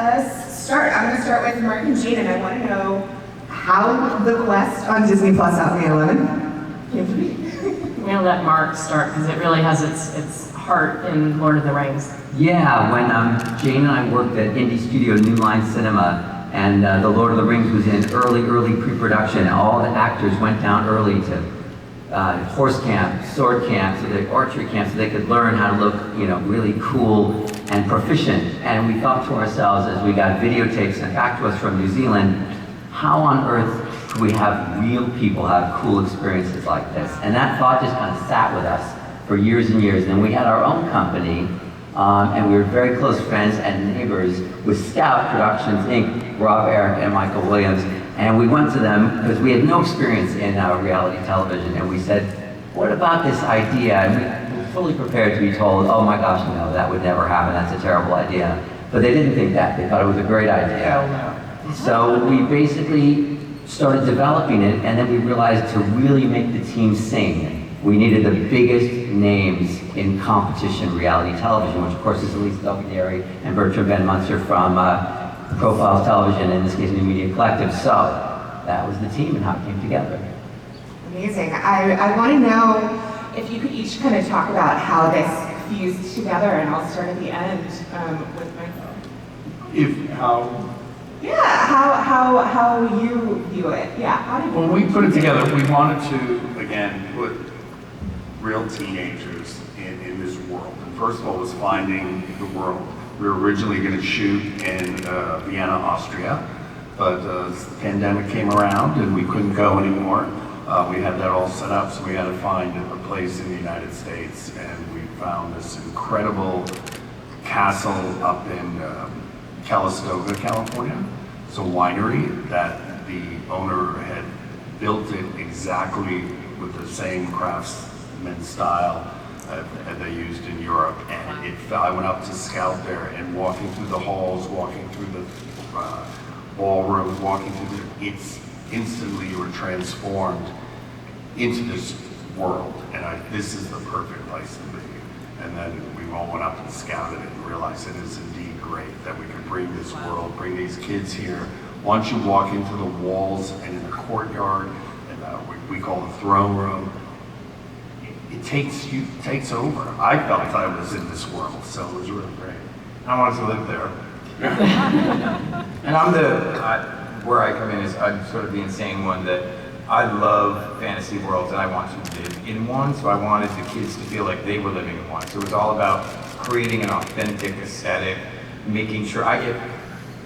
us start. I'm going to start with Mark and Jean, and I want to know how the quest on Disney Plus out in the 11 came to be. I'm going to let Mark start because it really has its heart in Lord of the Rings. Yeah, when Jane and I worked at indie studio New Line Cinema, and The Lord of the Rings was in early pre-production, all the actors went down early to horse camp, sword camp, archery camp, so they could learn how to look, really cool and proficient. And we thought to ourselves, as we got videotapes sent back to us from New Zealand, how on earth could we have real people have cool experiences like this? And that thought just kind of sat with us for years and years. And we had our own company, and we were very close friends and neighbors with Scout Productions, Inc., Rob Eric and Michael Williams. And we went to them because we had no experience in reality television. And we said, what about this idea? And we were fully prepared to be told, oh my gosh, no, that would never happen. That's a terrible idea. But they didn't think that. They thought it was a great idea. So we basically started developing it, and then we realized to really make the team sing, we needed the biggest names in competition reality television, which of course is Elise Belvedere and Bertram Van Munster from Profiles Television, in this case New Media Collective. So that was the team and how it came together. Amazing. I want to know if you could each kind of talk about how this fused together, and I'll start at the end with Michael. How you view it. Yeah, how did you When we put it together, we wanted to, again, put real teenagers in this world. And first of all was finding the world. We were originally going to shoot in Vienna, Austria, but the pandemic came around and we couldn't go anymore. We had that all set up, so we had to find a place in the United States, and we found this incredible castle up in Calistoga, California. It's a winery that the owner had built it exactly with the same craftsman style that they used in Europe. And I went up to scout there, and walking through the halls, walking through the ballrooms, walking through it's instantly you were transformed into this world. And this is the perfect place to be. And then we all went up and scouted it and realized it is indeed great that we could bring this world, bring these kids here. Once you walk into the walls and in the courtyard, and we call the throne room, it takes over. I felt like I was in this world, so it was really great. I wanted to live there. And where I come in is I'm sort of the insane one that I love fantasy worlds and I want to live in one, so I wanted the kids to feel like they were living in one. So it was all about creating an authentic aesthetic, making sure I get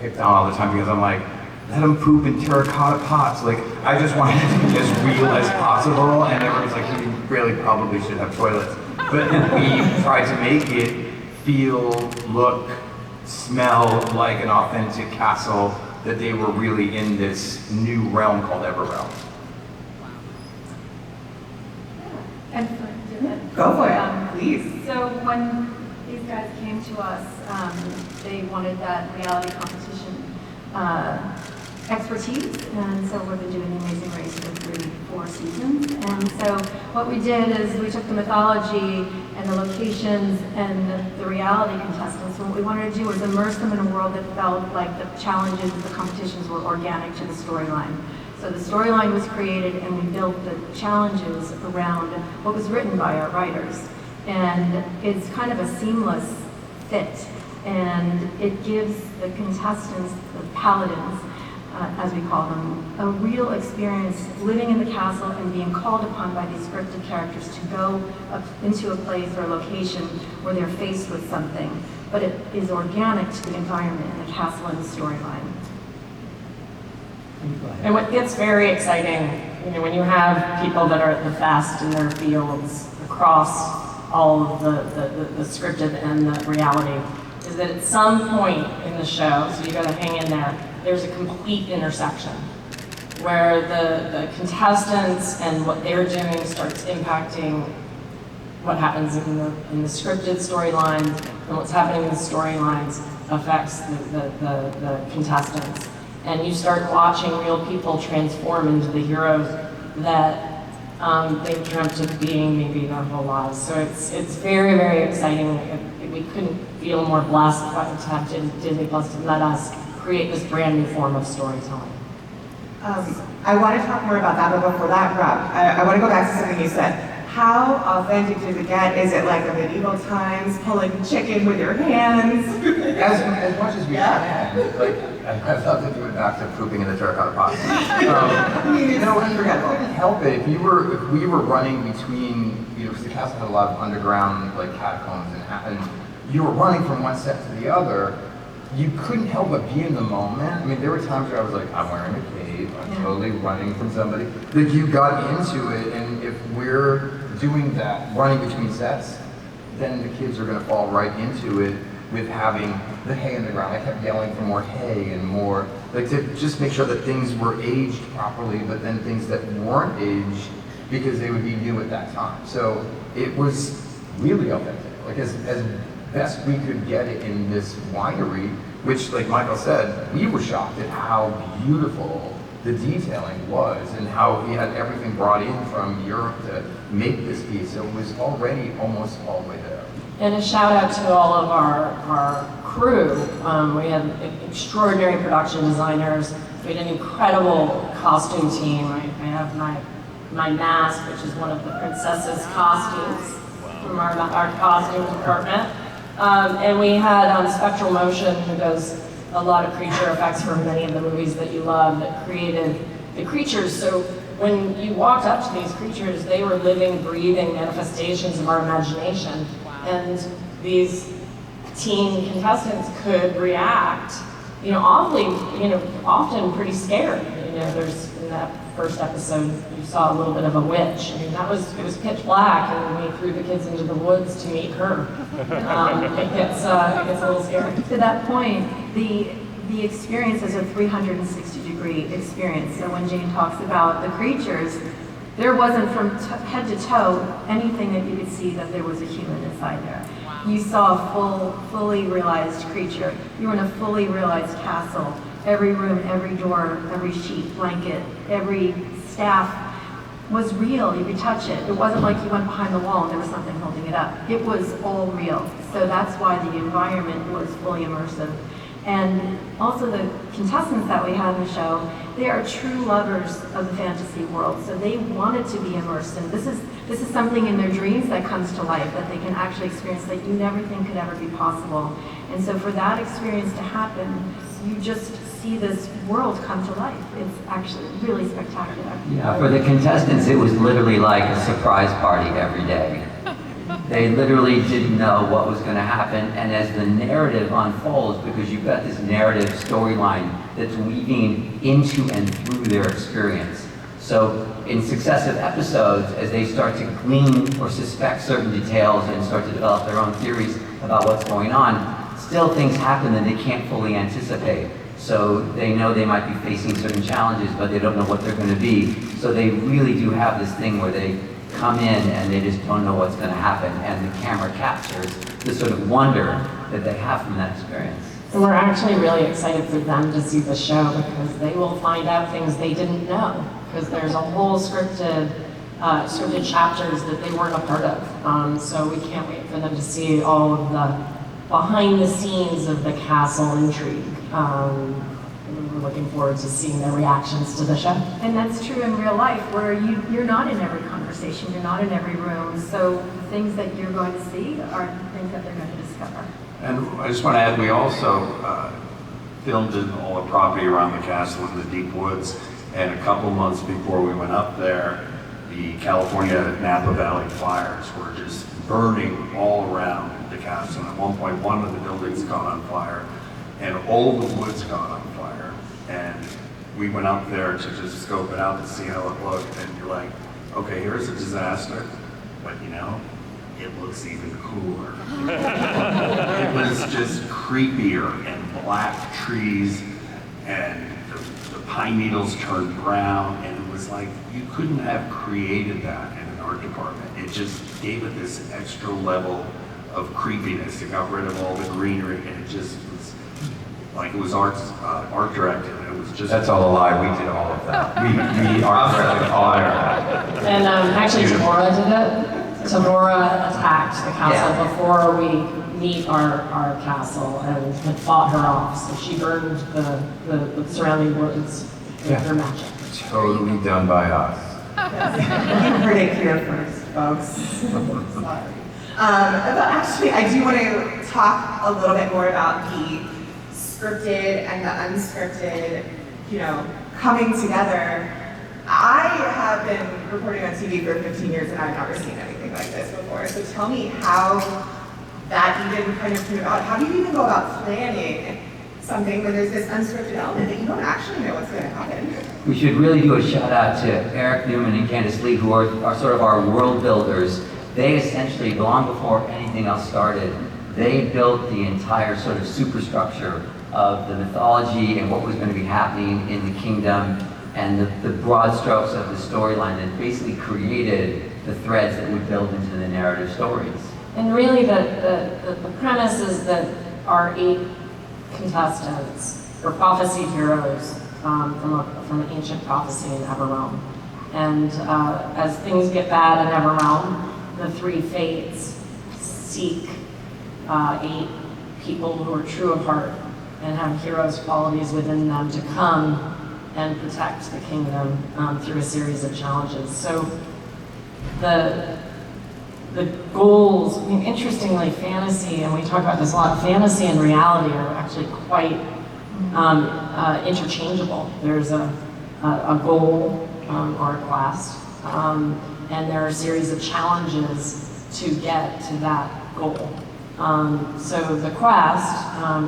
picked on all the time because I'm like, let them poop in terracotta pots. Like, I just wanted it to be as real as possible, and everyone's like, you really probably should have toilets. But we tried to make it feel, look, smell like an authentic castle, that they were really in this new realm called Everrealm. And Go for it, please. So when these guys came to us, they wanted that reality competition expertise, and so we've been doing the Amazing Race for 4 seasons. And so what we did is we took the mythology and the locations and the reality contestants, and what we wanted to do was immerse them in a world that felt like the challenges, the competitions were organic to the storyline. So the storyline was created and we built the challenges around what was written by our writers. And it's kind of a seamless fit, and it gives the contestants, the paladins, as we call them, a real experience living in the castle and being called upon by these scripted characters to go up into a place or a location where they're faced with something, but it is organic to the environment and the castle and the storyline. And what gets very exciting, when you have people that are the best in their fields across all of the scripted and the reality, is that at some point in the show, so you gotta hang in there, there's a complete intersection where the contestants and what they're doing starts impacting what happens in the scripted storylines, and what's happening in the storylines affects the contestants. And you start watching real people transform into the heroes that they've dreamt of being maybe their whole lives. So it's very, very exciting. It we couldn't feel more blessed to have Disney Plus to let us create this brand new form of storytelling. I want to talk more about that, but before that, Rob, I want to go back to something you said. How authentic does it get? Is it like the medieval times, pulling chicken with your hands? As much as we can. Like, I'd love to do it back to pooping in the terracotta pot. Unforgettable. You couldn't help it. If we were running between, because the castle had a lot of underground like catacombs, and you were running from one set to the other, you couldn't help but be in the moment. I mean, there were times where I was like, I'm wearing a cape, I'm totally running from somebody. Like, you got into it, and if we're doing that, running between sets, then the kids are going to fall right into it with having the hay in the ground. I kept yelling for more hay and more, like, to just make sure that things were aged properly, but then things that weren't aged because they would be new at that time. So it was really authentic, like as best we could get it in this winery, which, like Michael said, we were shocked at how beautiful the detailing was and how he had everything brought in from Europe to make this piece. So it was already almost all the way there. And a shout out to all of our crew. We had extraordinary production designers. We had an incredible costume team. I have my mask, which is one of the princess's costumes from our costume department. And we had Spectral Motion, who does a lot of creature effects for many of the movies that you love, that created the creatures. So when you walked up to these creatures, they were living, breathing manifestations of our imagination. And these teen contestants could react, awfully, often pretty scared. There's in that first episode, you saw a little bit of a witch. I mean, it was pitch black, and we threw the kids into the woods to meet her. It gets a little scary. To that point, the experience is a 360-degree experience. So when Jane talks about the creatures, there wasn't from head to toe anything that you could see that there was a human inside there. You saw a fully realized creature. You were in a fully realized castle. Every room, every door, every sheet, blanket, every staff was real. You could touch it. It wasn't like you went behind the wall and there was something holding it up. It was all real. So that's why the environment was fully immersive. And also the contestants that we had in the show, they are true lovers of the fantasy world. So they wanted to be immersed. And this is something in their dreams that comes to life, that they can actually experience that you never think could ever be possible. And so for that experience to happen, you just see this world come to life. It's actually really spectacular. Yeah, for the contestants, it was literally like a surprise party every day. They literally didn't know what was going to happen, and as the narrative unfolds, because you've got this narrative storyline that's weaving into and through their experience. So in successive episodes, as they start to glean or suspect certain details and start to develop their own theories about what's going on, still things happen that they can't fully anticipate. So they know they might be facing certain challenges, but they don't know what they're going to be. So they really do have this thing where they come in and they just don't know what's going to happen, and the camera captures the sort of wonder that they have from that experience. And we're actually really excited for them to see the show, because they will find out things they didn't know, because there's a whole scripted chapters that they weren't a part of. So we can't wait for them to see all of the behind the scenes of the castle intrigue. We're looking forward to seeing their reactions to the show. And that's true in real life, where you're not in every conversation, you're not in every room. So the things that you're going to see are things that they're going to discover. And I just want to add, we also filmed in all the property around the castle in the deep woods. And a couple months before we went up there, the California Napa Valley fires were just burning all around the castle. And at one point, one of the buildings caught on fire, and all the woods caught on fire. And we went up there to just scope it out to see how it looked. And you're like, okay, here's a disaster, but it looks even cooler. It was just creepier, and black trees, and the pine needles turned brown, and it was like, you couldn't have created that in an art department. It just gave it this extra level of creepiness. It got rid of all the greenery, and it just was like, it was art directed. It was just. That's all a lie. We did all of that. We art directed all of that. And actually, Tamora did it. Tamora attacked the castle before we meet our castle and had fought her off. So she burned the surrounding woods with her magic. Totally done by us. You heard it here first, folks. Sorry. But actually, I do want to talk a little bit more about the scripted and the unscripted, coming together. I have been reporting on TV for 15 years and I've never seen anything like this before. So tell me how that even kind of came about. How do you even go about planning something when there's this unscripted element that you don't actually know what's going to happen? We should really do a shout out to Eric Newman and Candace Lee, who are sort of our world builders. They essentially, long before anything else started, they built the entire sort of superstructure of the mythology and what was going to be happening in the kingdom and the broad strokes of the storyline that basically created the threads that would build into the narrative stories. And really the premise is that our 8 contestants are prophecy heroes from an ancient prophecy in Everrealm. And as things get bad in Everrealm, the 3 fates seek 8 people who are true of heart and have heroes' qualities within them to come and protect the kingdom through a series of challenges. So the goals, interestingly, fantasy, and we talk about this a lot, fantasy and reality are actually quite interchangeable. There's a goal or a quest, and there are a series of challenges to get to that goal. So the quest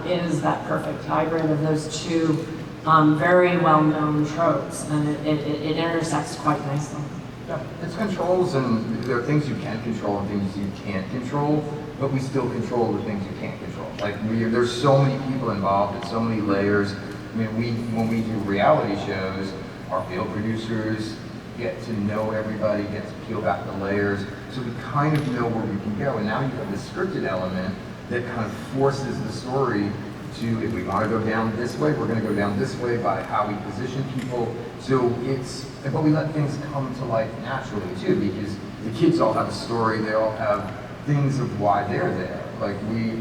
is that perfect hybrid of those 2 very well-known tropes, and it intersects quite nicely. Yeah, it's controls, and there are things you can control and things you can't control, but we still control the things you can't control. Like, there's so many people involved and so many layers. I mean, when we do reality shows, our field producers get to know everybody, get to peel back the layers, so we kind of know where we can go. And now you have the scripted element that kind of forces the story to, if we want to go down this way, we're going to go down this way by how we position people. So but we let things come to life naturally too, because the kids all have a story, they all have things of why they're there. Like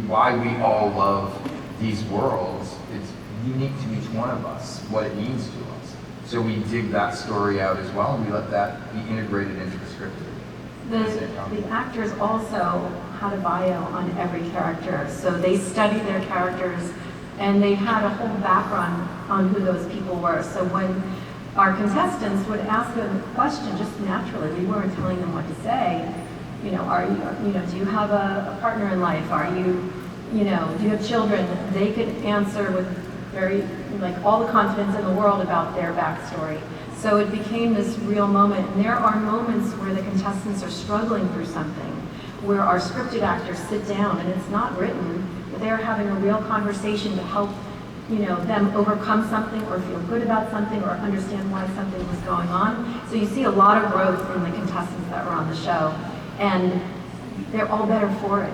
why we all love these worlds, it's unique to each one of us, what it means to us. So we dig that story out as well, and we let that be integrated into the script. The actors also had a bio on every character, so they studied their characters and they had a whole background on who those people were. So when our contestants would ask them a question just naturally, we weren't telling them what to say. Do you have a partner in life? Do you have children? They could answer with very, all the confidence in the world about their backstory. So it became this real moment. And there are moments where the contestants are struggling through something, where our scripted actors sit down, and it's not written, but they're having a real conversation to help them overcome something or feel good about something or understand why something was going on. So you see a lot of growth in the contestants that were on the show. And they're all better for it,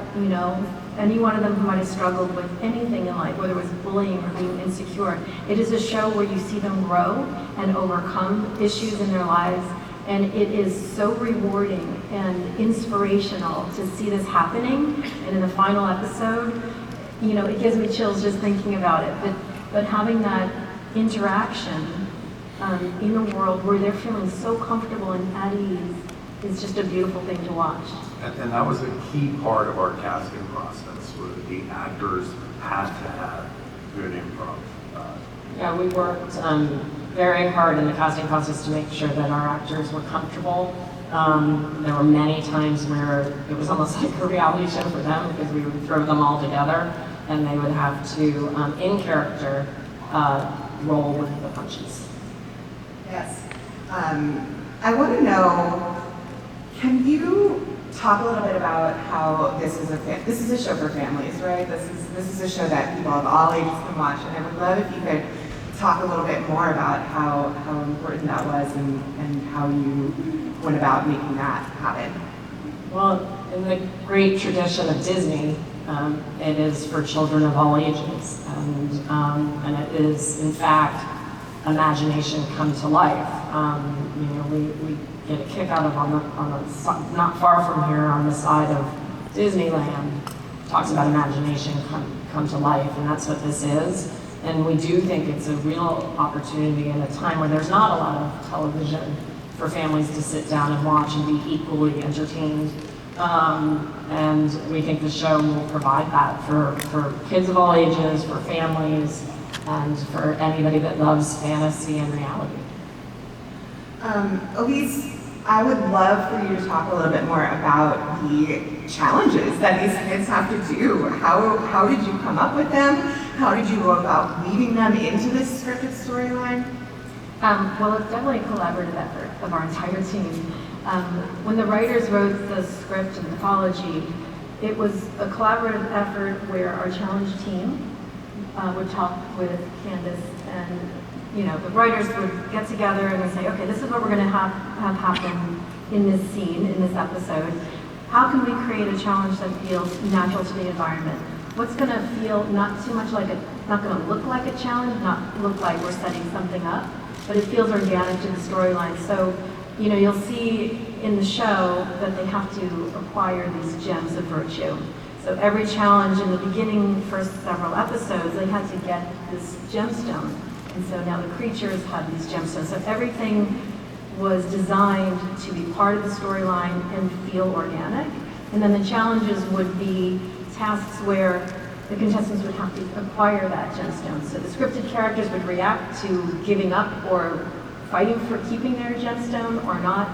Any one of them who might have struggled with anything in life, whether it was bullying or being insecure, it is a show where you see them grow and overcome issues in their lives. And it is so rewarding and inspirational to see this happening. And in the final episode, it gives me chills just thinking about it. But having that interaction in a world where they're feeling so comfortable and at ease is just a beautiful thing to watch. And that was a key part of our casting process, where the actors had to have good improv. Yeah, we worked very hard in the casting process to make sure that our actors were comfortable. There were many times where it was almost like a reality show for them, because we would throw them all together and they would have to, in character, roll with the punches. Yes. I want to know, can you talk a little bit about how this is a show for families, right? This is a show that people of all ages can watch, and I would love if you could talk a little bit more about how important that was and how you went about making that happen. Well, in the great tradition of Disney, it is for children of all ages, and it is, in fact, imagination come to life. We get a kick out of on the not far from here on the side of Disneyland talks about imagination come to life, and that's what this is. And we do think it's a real opportunity in a time where there's not a lot of television for families to sit down and watch and be equally entertained. And we think the show will provide that for kids of all ages, for families, and for anybody that loves fantasy and reality. Elise, I would love for you to talk a little bit more about the challenges that these kids have to do. How did you come up with them? How did you go about weaving them into this scripted storyline? Well, it's definitely a collaborative effort of our entire team. When the writers wrote the script and the mythology, it was a collaborative effort where our challenge team would talk with Candace, and the writers would get together and would say, okay, this is what we're going to have happen in this scene, in this episode. How can we create a challenge that feels natural to the environment? What's going to feel not too much like not going to look like a challenge, not look like we're setting something up, but it feels organic to the storyline. So, you'll see in the show that they have to acquire these gems of virtue. So every challenge in the beginning, first several episodes, they had to get this gemstone. And so now the creatures have these gemstones. So everything was designed to be part of the storyline and feel organic. And then the challenges would be tasks where the contestants would have to acquire that gemstone. So the scripted characters would react to giving up or fighting for keeping their gemstone or not.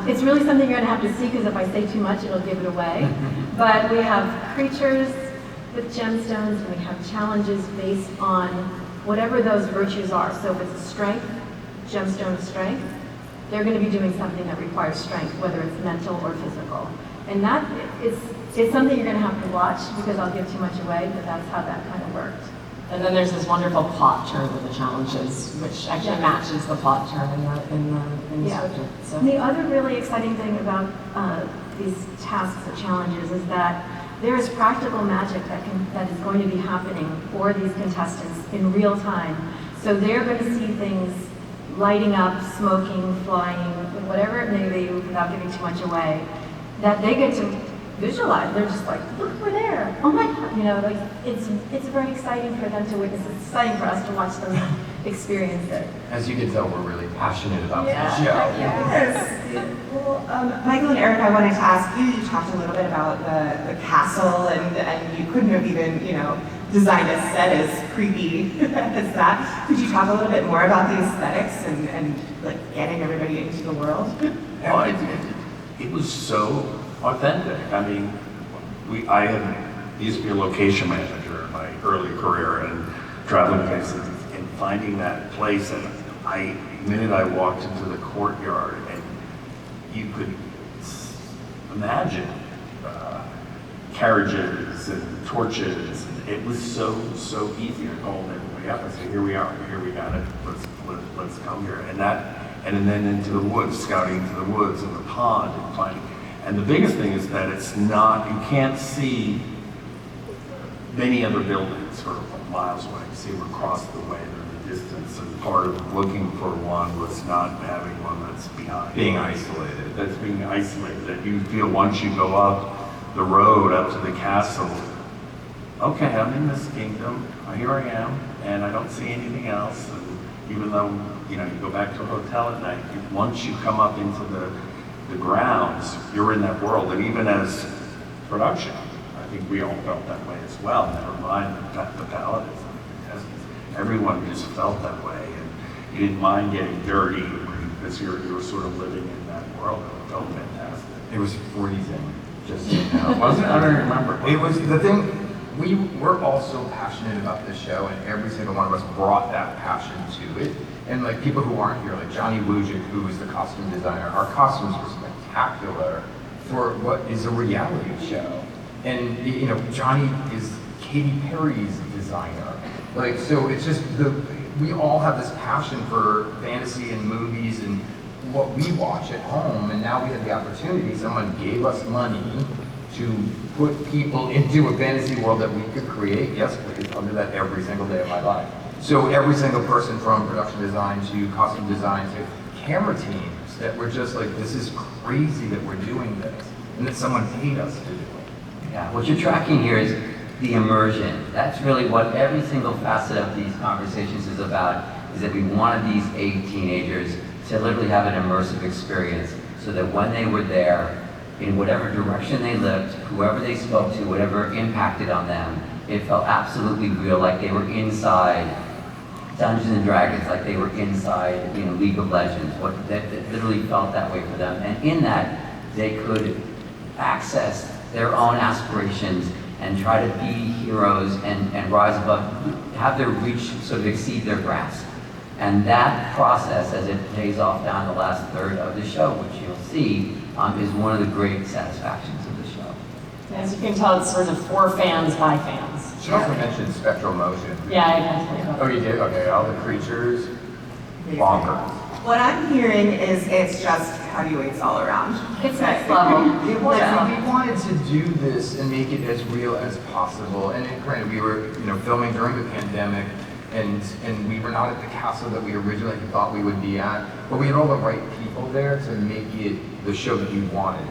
It's really something you're going to have to see, because if I say too much, it'll give it away. But we have creatures with gemstones, and we have challenges based on whatever those virtues are. So if it's strength, gemstone of strength, they're going to be doing something that requires strength, whether it's mental or physical. And that it's something you're going to have to watch, because I'll give too much away, but that's how that kind of worked. And then there's this wonderful plot turn with the challenges, which actually matches the plot turn in the script. So. And the other really exciting thing about these tasks or challenges is that there is practical magic that is going to be happening for these contestants in real time. So they're going to see things lighting up, smoking, flying, whatever it may be, without giving too much away, that they get to visualize. They're just like, look, we're there. Oh my God. It's very exciting for them to witness. It's exciting for us to watch them experience it. As you can tell, we're really passionate about Yeah. this show. Yes. Well, Michael and Eric, I wanted to ask you, you talked a little bit about the castle, and you couldn't have even, designed a set as creepy as that. Could you talk a little bit more about the aesthetics and like getting everybody into the world? Well, it was so authentic. I mean, I used to be a location manager in my early career and traveling places, and finding that place, and the minute I walked into the courtyard, and you could imagine carriages and torches, and it was so easy to call everybody up and say, here we are, here we got it, let's come here, and then into the woods, scouting into the woods and the pond and finding. And the biggest thing is that you can't see many other buildings for miles away. You see them across the way, they're in the distance, and part of looking for one was not having one that's behind. Being isolated. That's being isolated, that you feel once you go up the road up to the castle, okay, I'm in this kingdom, here I am, and I don't see anything else. And even though, you go back to a hotel at night, once you come up into the grounds, you're in that world. And even as production, I think we all felt that way as well. Never mind the paladins and the contestants. Everyone just felt that way, and you didn't mind getting dirty because you were sort of living in that world. It felt fantastic. It was freezing, just so you know. Wasn't it? I don't remember. It was the thing. We're all so passionate about this show, and every single one of us brought that passion to it. And like people who aren't here, like Johnny Wujik, who is the costume designer, our costumes were spectacular for what is a reality show. And Johnny is Katy Perry's designer. Like, so it's just we all have this passion for fantasy and movies and what we watch at home, and now we have the opportunity. Someone gave us money to put people into a fantasy world that we could create. Yes, please, I'll do that every single day of my life. So every single person, from production design to costume design to camera teams, that we're just like, this is crazy that we're doing this, and that someone paid us to do it. Yeah, what you're tracking here is the immersion. That's really what every single facet of these conversations is about, is that we wanted these 8 teenagers to literally have an immersive experience so that when they were there, in whatever direction they lived, whoever they spoke to, whatever impacted on them, it felt absolutely real, like they were inside Dungeons and Dragons, like they were inside, League of Legends. That literally felt that way for them. And in that, they could access their own aspirations and try to be heroes and rise above, have their reach sort of exceed their grasp. And that process, as it pays off down the last third of the show, which you'll see, is one of the great satisfactions of the show. As you can tell, it's sort of for fans by fans. She also mentioned spectral motion. Yeah, I definitely. Oh, you did? Okay, all the creatures, bonkers. What I'm hearing is it's just heavyweights all around. It's next level. We wanted to do this and make it as real as possible. And granted, we were filming during the pandemic, and we were not at the castle that we originally thought we would be at, but we had all the right people there to make it the show that we wanted.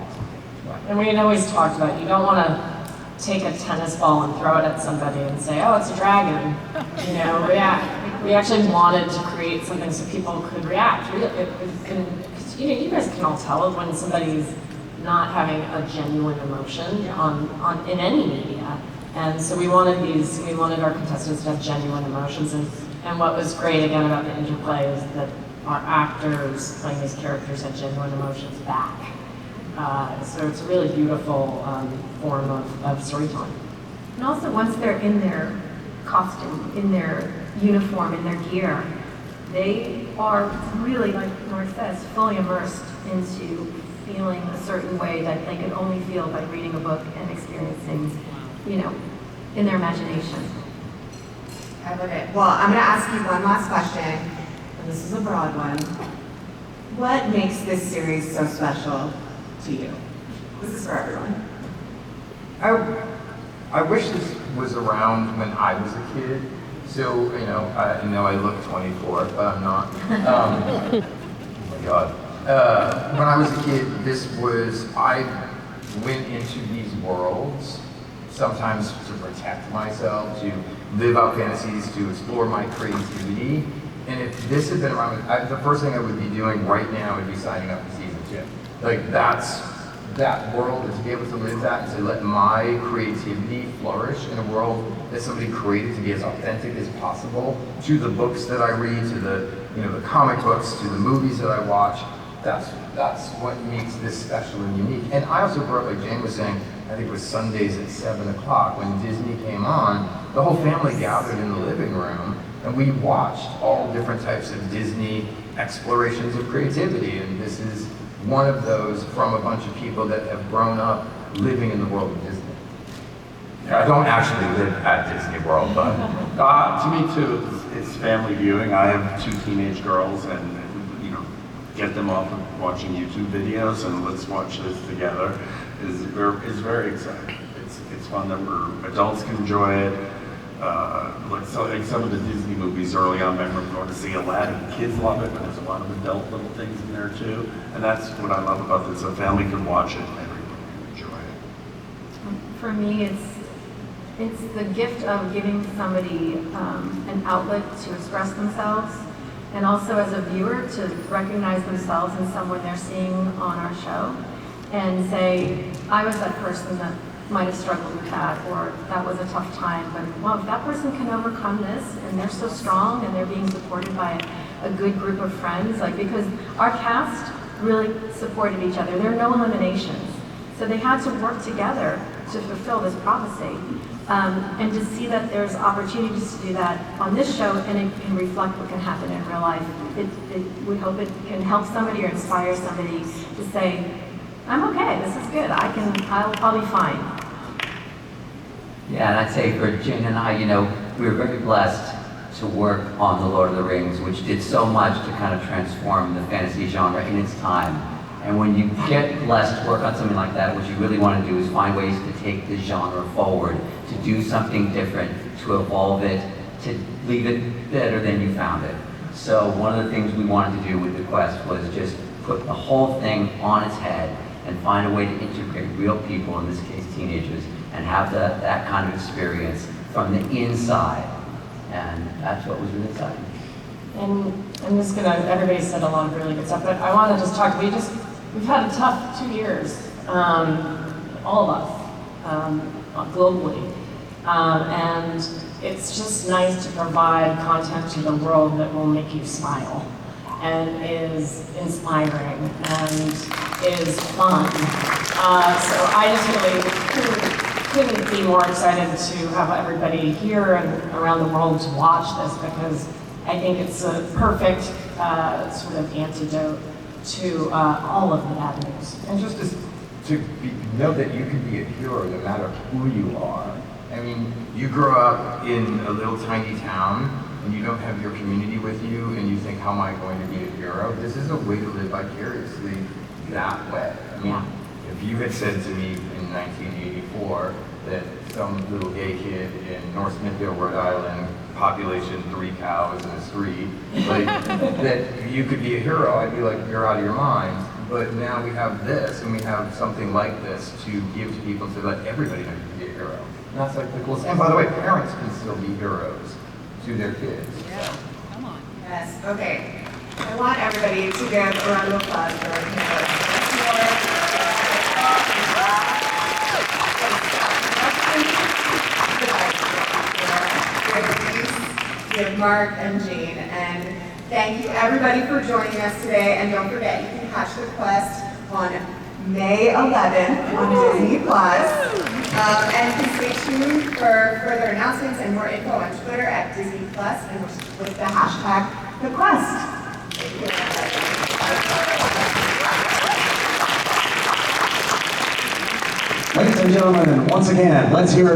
And we had always talked about, you don't want to take a tennis ball and throw it at somebody and say, oh, it's a dragon. We actually wanted to create something so people could react. You guys can all tell when somebody's not having a genuine emotion in any media. And so we wanted our contestants to have genuine emotions. And what was great again about the interplay is that our actors playing these characters had genuine emotions back. So it's a really beautiful form of storytelling. And also, once they're in their costume, in their uniform, in their gear, they are really, like Mark says, fully immersed into feeling a certain way that they could only feel by reading a book and experiencing, in their imagination. I love it. Well, I'm going to ask you one last question, and this is a broad one. What makes this series so special to you? This is for everyone. I wish this was around when I was a kid. So, I look 24, but I'm not. Oh my God. When I was a kid, I went into these worlds, sometimes to protect myself, to live out fantasies, to explore my creativity. And if this had been around, the first thing I would be doing right now would be signing up for season 2. Like, that's that world, is to be able to live that and to let my creativity flourish in a world that somebody created to be as authentic as possible to the books that I read, to the comic books, to the movies that I watch. That's what makes this special and unique. And I also grew up, like Jane was saying, I think it was Sundays at 7 o'clock when Disney came on, the whole family gathered in the living room and we watched all different types of Disney explorations of creativity. And this is one of those from a bunch of people that have grown up living in the world of Disney. Yeah, I don't actually live at Disney World, but to me too, it's family viewing. I have 2 teenage girls, and get them off of watching YouTube videos and let's watch this together is very exciting. It's fun that adults can enjoy it. Like some of the Disney movies early on, I remember going to see Aladdin. Kids love it, but there's a lot of adult little things in there too. And that's what I love about this. A family can watch it and everybody can enjoy it. For me, it's the gift of giving somebody an outlet to express themselves, and also as a viewer to recognize themselves in someone they're seeing on our show and say, I was that person that might have struggled with that, or that was a tough time, but well, if that person can overcome this and they're so strong and they're being supported by a good group of friends, because our cast really supported each other. There are no eliminations. So they had to work together to fulfill this prophecy. And to see that there's opportunities to do that on this show, and it can reflect what can happen in real life. We hope it can help somebody or inspire somebody to say, I'm okay, this is good, I'll be fine. Yeah, and I'd say for Jane and I, we were very blessed to work on The Lord of the Rings, which did so much to kind of transform the fantasy genre in its time. And when you get blessed to work on something like that, what you really want to do is find ways to take the genre forward, to do something different, to evolve it, to leave it better than you found it. So one of the things we wanted to do with the quest was just put the whole thing on its head and find a way to integrate real people, in this case teenagers, and have that kind of experience from the inside. And that's what was really exciting. And I'm just gonna, everybody said a lot of really good stuff, but I wanna just talk, we've had a tough 2 years, all of us, globally. And it's just nice to provide content to the world that will make you smile and is inspiring and is fun. So I just really couldn't be more excited to have everybody here and around the world to watch this, because I think it's a perfect sort of antidote to all of the bad news. And just know that you can be a hero no matter who you are. I mean, you grow up in a little tiny town and you don't have your community with you and you think, how am I going to be a hero? This is a way to live vicariously that way. I mean, if you had said to me in 1984 that some little gay kid in North Smithfield, Rhode Island, population 3 cows in a street, like, that you could be a hero, I'd be like, you're out of your mind. But now we have this, and we have something like this to give to people to let everybody know you can be a hero. And that's like the coolest. And by the way, parents can still be heroes to their kids. Yeah. Come on. Yes. Okay. I want everybody to give a round of applause for our We have Mark and Jane, and thank you everybody for joining us today. And don't forget, you can catch the Quest on May 11th on Disney Plus. And please stay tuned for further announcements and more info on Twitter at Disney Plus and with the hashtag The Quest. Ladies and gentlemen, once again, let's hear it.